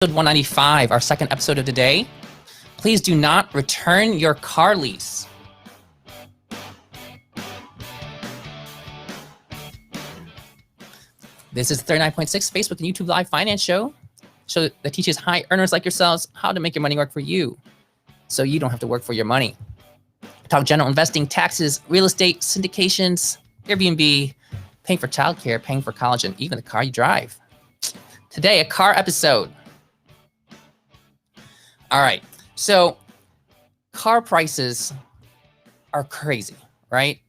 Episode 195, our second episode of today. Please do not return your car lease. This is the 39.6 Facebook and YouTube Live Finance Show that teaches high earners like yourselves how to make your money work for you so you don't have to work for your money. Talk general investing, taxes, real estate, syndications, Airbnb, paying for childcare, paying for college, and even the car you drive. Today, a car episode. All right, so car prices are crazy, right?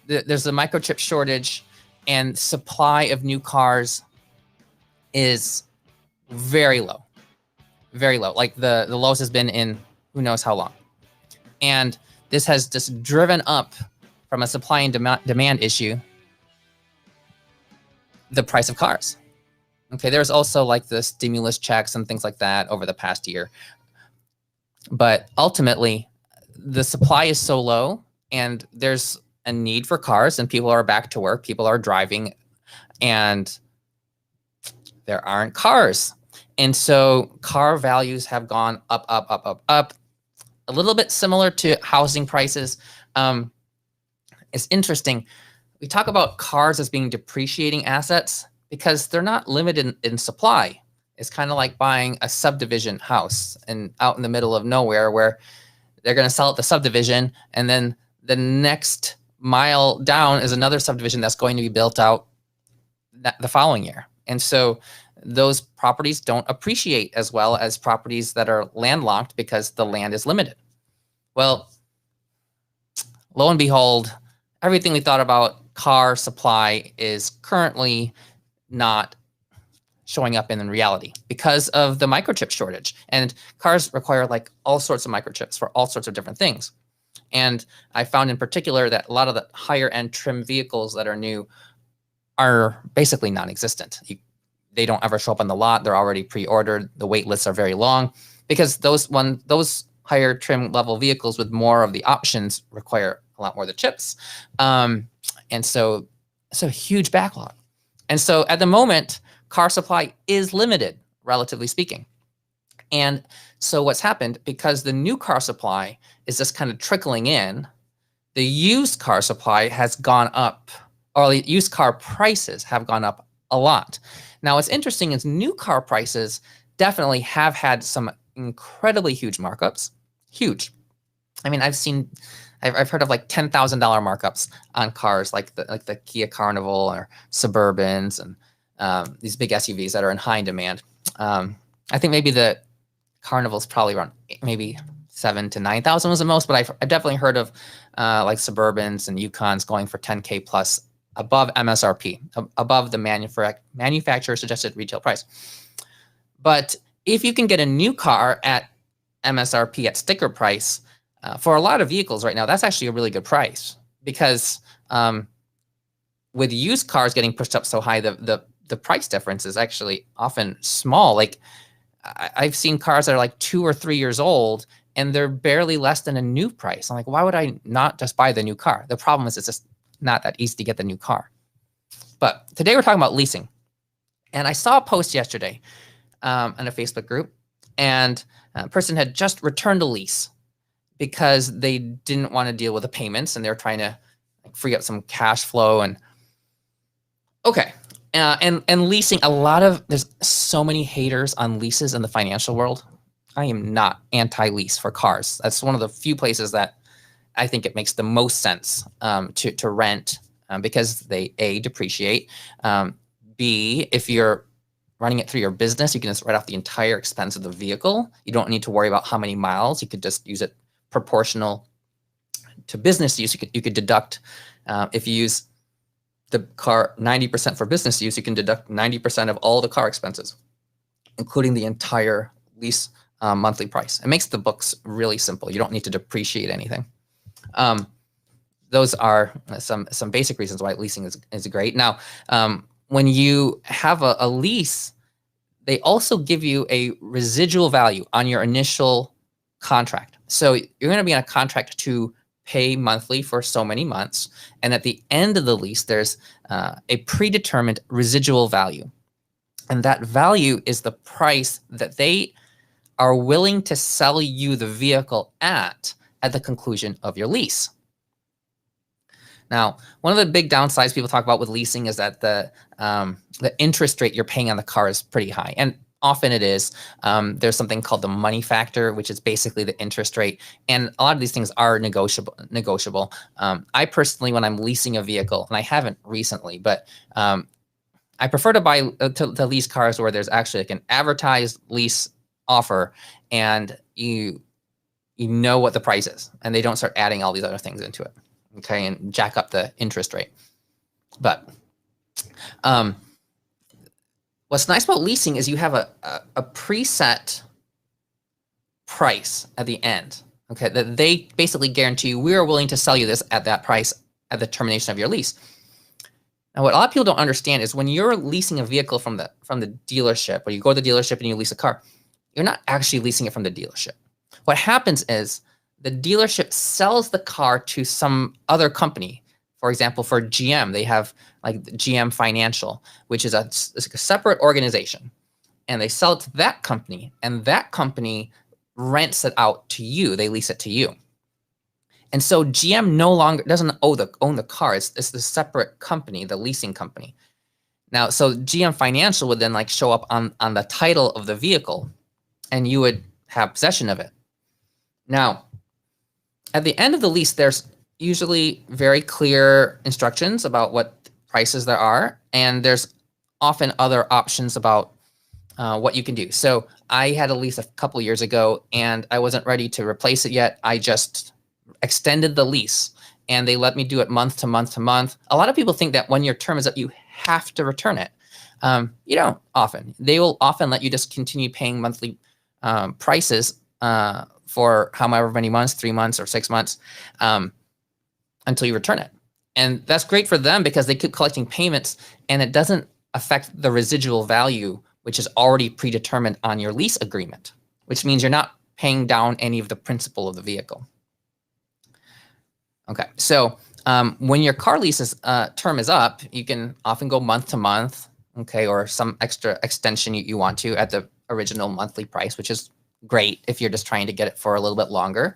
There's a microchip shortage and supply of new cars is very low, very low. Like the lowest has been in who knows how long. And this has just driven up from a supply and demand issue, the price of cars. Okay, there's also like the stimulus checks and things like that over the past year. But ultimately, the supply is so low and there's a need for cars and people are back to work, people are driving, and there aren't cars. And so car values have gone up, a little bit similar to housing prices. It's interesting. We talk about cars as being depreciating assets because they're not limited in supply. It's kind of like buying a subdivision house and out in the middle of nowhere where they're going to sell it the subdivision. And then the next mile down is another subdivision that's going to be built out the following year. And so those properties don't appreciate as well as properties that are landlocked because the land is limited. Well, lo and behold, everything we thought about car supply is currently not showing up in reality because of the microchip shortage. And cars require like all sorts of microchips for all sorts of different things. And I found in particular that a lot of the higher end trim vehicles that are new are basically non-existent. They don't ever show up on the lot. They're already pre-ordered. The wait lists are very long because those higher trim level vehicles with more of the options require a lot more of the chips. And so it's a huge backlog. And so at the moment, car supply is limited, relatively speaking. And so what's happened, because the new car supply is just kind of trickling in, the used car supply has gone up, or the used car prices have gone up a lot. Now, what's interesting is new car prices definitely have had some incredibly huge markups. Huge. I mean, I've heard of like $10,000 markups on cars like the Kia Carnival or Suburbans and these big SUVs that are in high demand. I think maybe the Carnival's probably around maybe 7,000 to 9,000 was the most, but I've definitely heard of like Suburbans and Yukons going for 10K plus above MSRP, above the manufacturer suggested retail price. But if you can get a new car at MSRP at sticker price, for a lot of vehicles right now, that's actually a really good price because with used cars getting pushed up so high, the price difference is actually often small. Like I've seen cars that are like 2 or 3 years old and they're barely less than a new price. I'm like, why would I not just buy the new car? The problem is it's just not that easy to get the new car. But today we're talking about leasing. And I saw a post yesterday in a Facebook group, and a person had just returned a lease because they didn't want to deal with the payments and they were trying to free up some cash flow. And okay. And leasing, there's so many haters on leases in the financial world. I am not anti-lease for cars. That's one of the few places that I think it makes the most sense to rent because they A, depreciate. B, if you're running it through your business, you can just write off the entire expense of the vehicle. You don't need to worry about how many miles. You could just use it proportional to business use. You could deduct if you use the car 90% for business use, you can deduct 90% of all the car expenses, including the entire lease monthly price. It makes the books really simple. You don't need to depreciate anything. Those are some basic reasons why leasing is great. Now, when you have a lease, they also give you a residual value on your initial contract. So you're going to be on a contract to pay monthly for so many months. And at the end of the lease, there's a predetermined residual value. And that value is the price that they are willing to sell you the vehicle at the conclusion of your lease. Now, one of the big downsides people talk about with leasing is that the interest rate you're paying on the car is pretty high, and often it is. There's something called the money factor, which is basically the interest rate, and a lot of these things are negotiable. I personally, when I'm leasing a vehicle, and I haven't recently, but I prefer to buy to lease cars where there's actually like an advertised lease offer, and you know what the price is, and they don't start adding all these other things into it. Okay, and jack up the interest rate. But what's nice about leasing is you have a preset price at the end. Okay, that they basically guarantee you, we are willing to sell you this at that price at the termination of your lease. Now, what a lot of people don't understand is when you're leasing a vehicle from the dealership, or you go to the dealership and you lease a car, you're not actually leasing it from the dealership. What happens is the dealership sells the car to some other company. For example, for GM, they have like GM Financial, which is a separate organization, and they sell it to that company, and that company rents it out to you. They lease it to you. And so GM no longer doesn't own the car. It's the separate company, the leasing company. Now, so GM Financial would then like show up on the title of the vehicle, and you would have possession of it. Now, at the end of the lease, there's usually very clear instructions about what prices there are, and there's often other options about what you can do. So I had a lease a couple years ago, and I wasn't ready to replace it yet. I just extended the lease, and they let me do it month to month to month. A lot of people think that when your term is up, you have to return it. You don't often. They will often let you just continue paying monthly prices for however many months, 3 months or 6 months, until you return it. And that's great for them because they keep collecting payments, and it doesn't affect the residual value, which is already predetermined on your lease agreement, which means you're not paying down any of the principal of the vehicle. Okay, so when your car lease's term is up, you can often go month to month, okay, or some extra extension you want to at the original monthly price, which is great if you're just trying to get it for a little bit longer.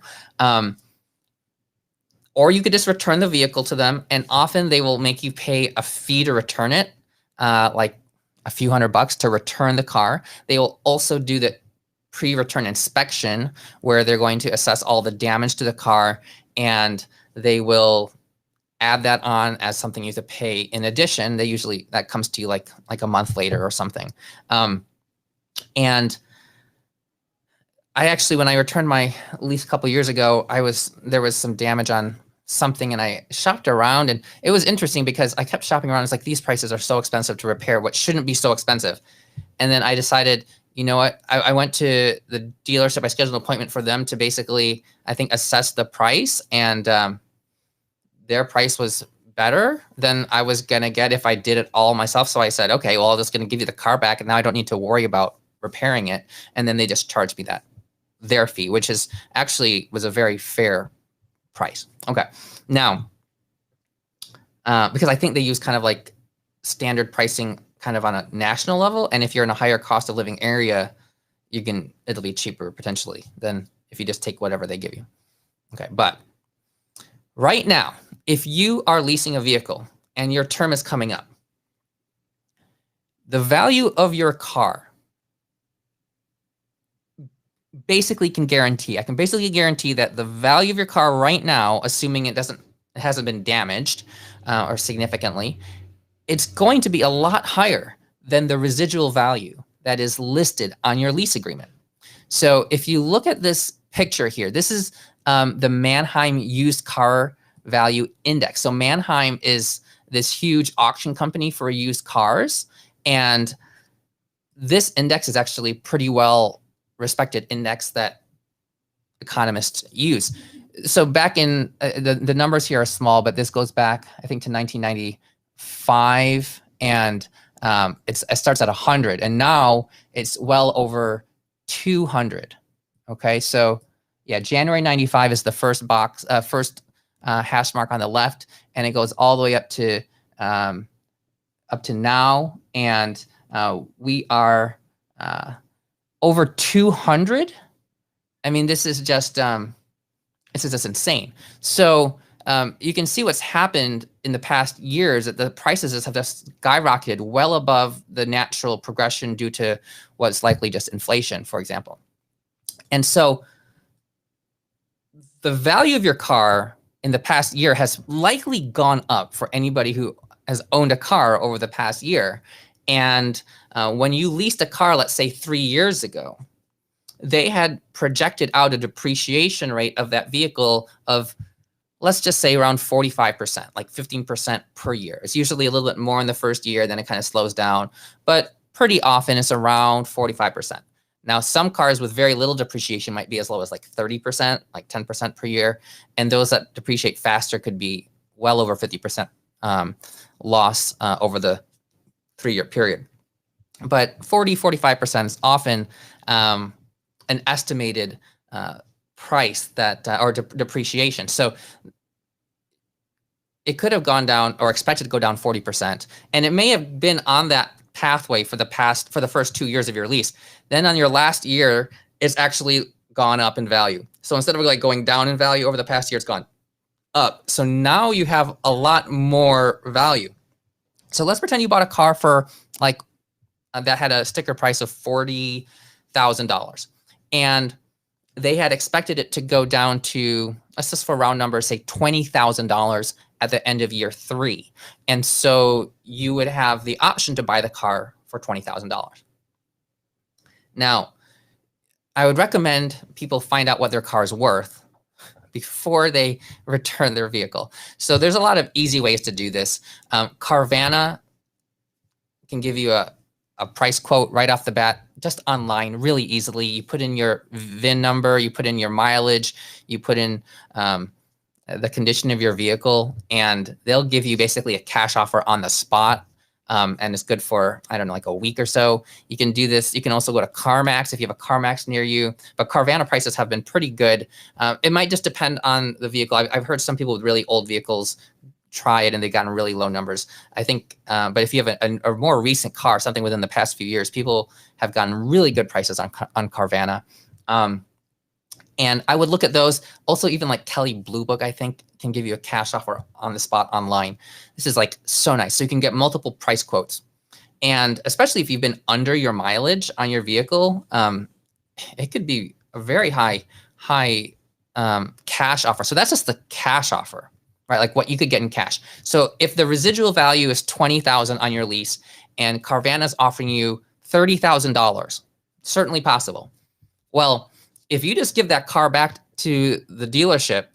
Or you could just return the vehicle to them, and often they will make you pay a fee to return it, like a few $100 to return the car. They will also do the pre-return inspection where they're going to assess all the damage to the car, and they will add that on as something you have to pay. In addition, that comes to you like a month later or something. And I actually, when I returned my lease a couple years ago, there was some damage on something, and I shopped around, and it was interesting because I kept shopping around. It's like, these prices are so expensive to repair what shouldn't be so expensive. And then I decided, you know what? I went to the dealership. I scheduled an appointment for them to basically, I think, assess the price, and their price was better than I was gonna get if I did it all myself. So I said, okay, well, I'm just gonna give you the car back, and now I don't need to worry about repairing it. And then they just charged me their fee, which was a very fair price. Okay, now because I think they use kind of like standard pricing kind of on a national level, and if you're in a higher cost of living area, it'll be cheaper potentially than if you just take whatever they give you. Okay, but right now, if you are leasing a vehicle and your term is coming up, the value of your car I can basically guarantee that the value of your car right now, assuming it hasn't been damaged or significantly, it's going to be a lot higher than the residual value that is listed on your lease agreement. So if you look at this picture here, this is the Mannheim Used Car Value Index. So Mannheim is this huge auction company for used cars, and this index is actually pretty well respected index that economists use. So back in the numbers here are small, but this goes back, I think, to 1995, and it starts at 100, and now it's well over 200. Okay, so yeah, January 95 is the first hash mark on the left, and it goes all the way up to now, and We are over 200. I mean, this is just insane. So you can see what's happened in the past years, that the prices have just skyrocketed well above the natural progression due to what's likely just inflation, for example. And so the value of your car in the past year has likely gone up for anybody who has owned a car over the past year. And when you leased a car, let's say 3 years ago, they had projected out a depreciation rate of that vehicle of, let's just say, around 45%, like 15% per year. It's usually a little bit more in the first year, then it kind of slows down, but pretty often it's around 45%. Now, some cars with very little depreciation might be as low as like 30%, like 10% per year. And those that depreciate faster could be well over 50% loss over the 3-year period. But 45% is often an estimated price that, or depreciation. So it could have gone down, or expected to go down 40%. And it may have been on that pathway for the first 2 years of your lease. Then on your last year, it's actually gone up in value. So instead of like going down in value over the past year, it's gone up. So now you have a lot more value. So let's pretend you bought a car for like that had a sticker price of $40,000, and they had expected it to go down to, let's just for round numbers, say $20,000 at the end of year 3. And so you would have the option to buy the car for $20,000. Now, I would recommend people find out what their car is worth before they return their vehicle. So there's a lot of easy ways to do this. Carvana can give you a price quote right off the bat, just online, really easily. You put in your VIN number, you put in your mileage, you put in the condition of your vehicle, and they'll give you basically a cash offer on the spot. And it's good for, I don't know, like a week or so. You can do this. You can also go to CarMax if you have a CarMax near you. But Carvana prices have been pretty good. It might just depend on the vehicle. I've heard some people with really old vehicles try it and they've gotten really low numbers. I think, but if you have a more recent car, something within the past few years, people have gotten really good prices on Carvana. And I would look at those. Also, even like Kelley Blue Book, I think, can give you a cash offer on the spot online. This is like so nice. So you can get multiple price quotes. And especially if you've been under your mileage on your vehicle, it could be a very high cash offer. So that's just the cash offer, right? Like what you could get in cash. So if the residual value is $20,000 on your lease and Carvana's offering you $30,000, certainly possible. Well, if you just give that car back to the dealership,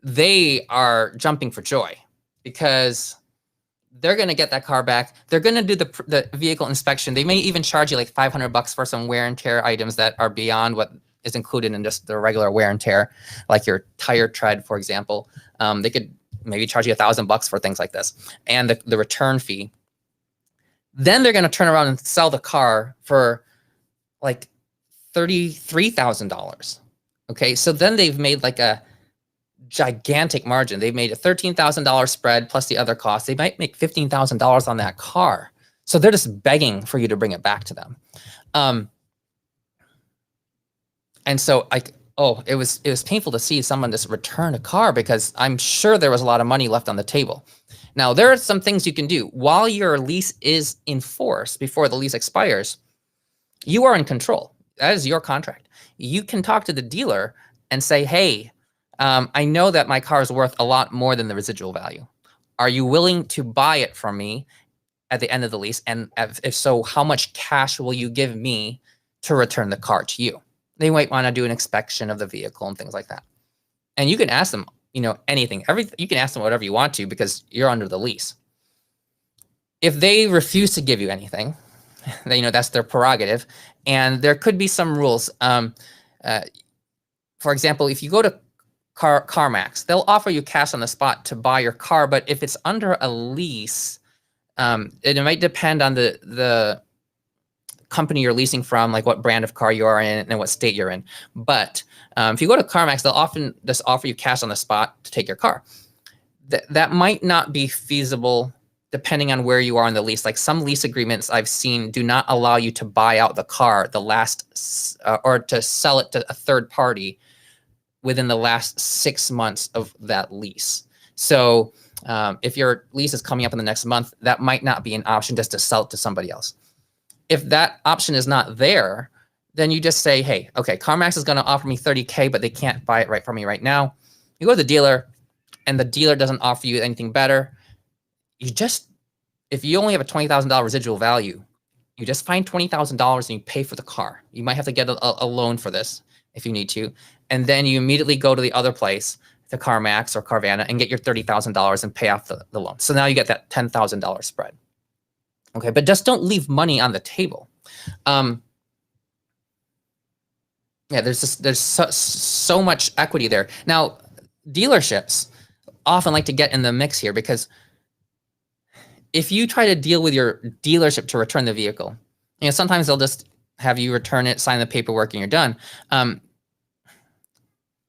they are jumping for joy because they're going to get that car back. They're going to do the vehicle inspection. They may even charge you like $500 for some wear and tear items that are beyond what is included in just the regular wear and tear, like your tire tread, for example. They could maybe charge you $1,000 for things like this, and the return fee. Then they're going to turn around and sell the car for like $33,000. Okay, so then they've made like a gigantic margin. They've made a $13,000 spread plus the other costs. They might make $15,000 on that car. So they're just begging for you to bring it back to them. And so it was painful to see someone just return a car because I'm sure there was a lot of money left on the table. Now, there are some things you can do while your lease is in force before the lease expires. You are in control. That is your contract. You can talk to the dealer and say, hey, I know that my car is worth a lot more than the residual value. Are you willing to buy it from me at the end of the lease? And if so, how much cash will you give me to return the car to you? They might want to do an inspection of the vehicle and things like that. And you can ask them, anything, you can ask them whatever you want to because you're under the lease. If they refuse to give you anything, that's their prerogative. And there could be some rules. For example, if you go to CarMax, they'll offer you cash on the spot to buy your car. But if it's under a lease, it might depend on the company you're leasing from, like what brand of car you are in and what state you're in. But if you go to CarMax, they'll often just offer you cash on the spot to take your car. That might not be feasible depending on where you are in the lease. Like some lease agreements I've seen do not allow you to buy out the car or to sell it to a third party within the last 6 months of that lease. So if your lease is coming up in the next month, that might not be an option just to sell it to somebody else. If that option is not there, then you just say, hey, okay, CarMax is going to offer me $30K, but they can't buy it right from me right now. You go to the dealer and the dealer doesn't offer you anything better. If you only have a $20,000 residual value, you just find $20,000 and you pay for the car. You might have to get a loan for this if you need to. And then you immediately go to the other place, the CarMax or Carvana, and get your $30,000 and pay off the loan. So now you get that $10,000 spread. Okay, but just don't leave money on the table. Yeah, there's so much equity there. Now, dealerships often like to get in the mix here because if you try to deal with your dealership to return the vehicle, sometimes they'll just have you return it, sign the paperwork, and you're done.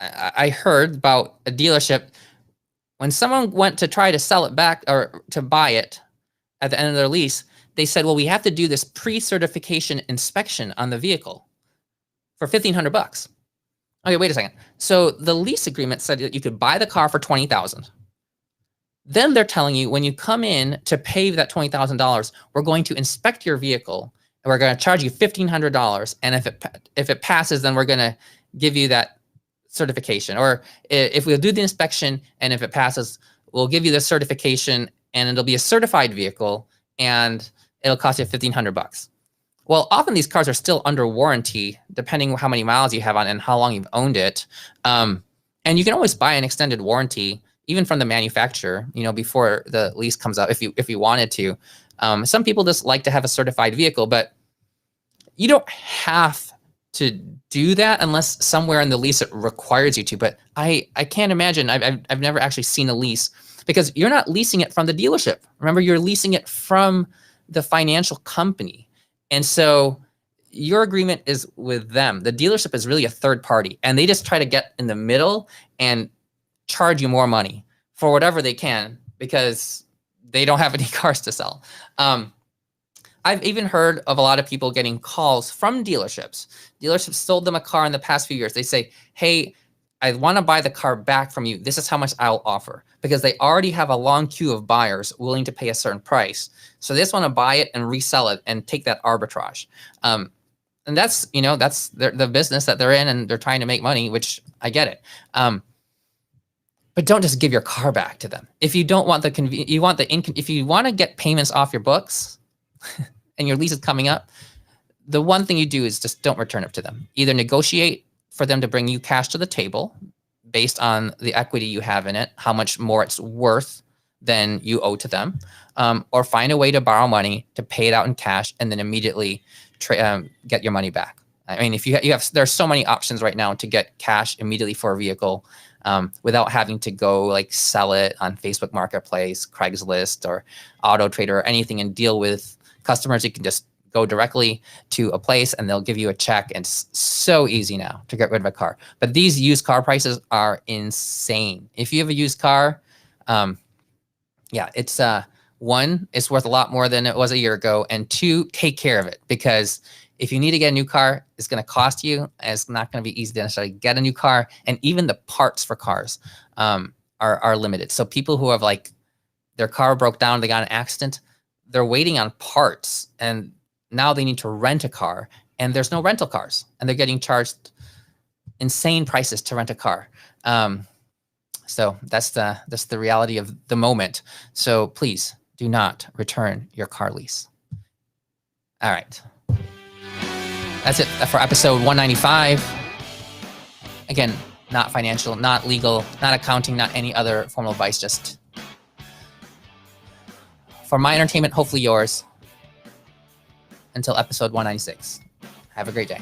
I heard about a dealership when someone went to try to sell it back or to buy it at the end of their lease, they said, well, we have to do this pre-certification inspection on the vehicle for $1,500. Okay, wait a second. So the lease agreement said that you could buy the car for $20,000. Then they're telling you when you come in to pay that $20,000, we're going to inspect your vehicle and we're going to charge you $1,500. And if it passes, then we're going to give you that certification. Or if we'll do the inspection and if it passes, we'll give you the certification and it'll be a certified vehicle and it'll cost you $1,500. Well, often these cars are still under warranty, depending how many miles you have on and how long you've owned it. And you can always buy an extended warranty, even from the manufacturer, before the lease comes out, if you wanted to. Some people just like to have a certified vehicle, but you don't have to do that unless somewhere in the lease it requires you to. But I can't imagine. I've never actually seen a lease because you're not leasing it from the dealership. Remember, you're leasing it from the financial company. And so your agreement is with them. The dealership is really a third party, and they just try to get in the middle and charge you more money for whatever they can because they don't have any cars to sell. I've even heard of a lot of people getting calls from dealerships. Dealerships sold them a car in the past few years. They say, hey, I want to buy the car back from you. This is how much I'll offer, because they already have a long queue of buyers willing to pay a certain price. So they just want to buy it and resell it and take that arbitrage. And that's the business that they're in, and they're trying to make money, which I get it. But don't just give your car back to them. If you don't want if you want to get payments off your books and your lease is coming up, the one thing you do is just don't return it to them. Either negotiate for them to bring you cash to the table based on the equity you have in it, how much more it's worth than you owe to them, or find a way to borrow money to pay it out in cash and then immediately get your money back. I mean, if you have, there's so many options right now to get cash immediately for a vehicle without having to go like sell it on Facebook Marketplace, Craigslist, or Auto Trader or anything and deal with customers. You can just go directly to a place and they'll give you a check. And it's so easy now to get rid of a car. But these used car prices are insane. If you have a used car, it's one, it's worth a lot more than it was a year ago. And two, take care of it, because if you need to get a new car, it's going to cost you. And it's not going to be easy to necessarily get a new car. And even the parts for cars are limited. So people who have like their car broke down, they got an accident, they're waiting on parts, and now they need to rent a car, and there's no rental cars, and they're getting charged insane prices to rent a car. So that's the reality of the moment. So please do not return your car lease. All right. That's it for episode 195. Again, not financial, not legal, not accounting, not any other formal advice, just for my entertainment, hopefully yours. Until episode 196. Have a great day.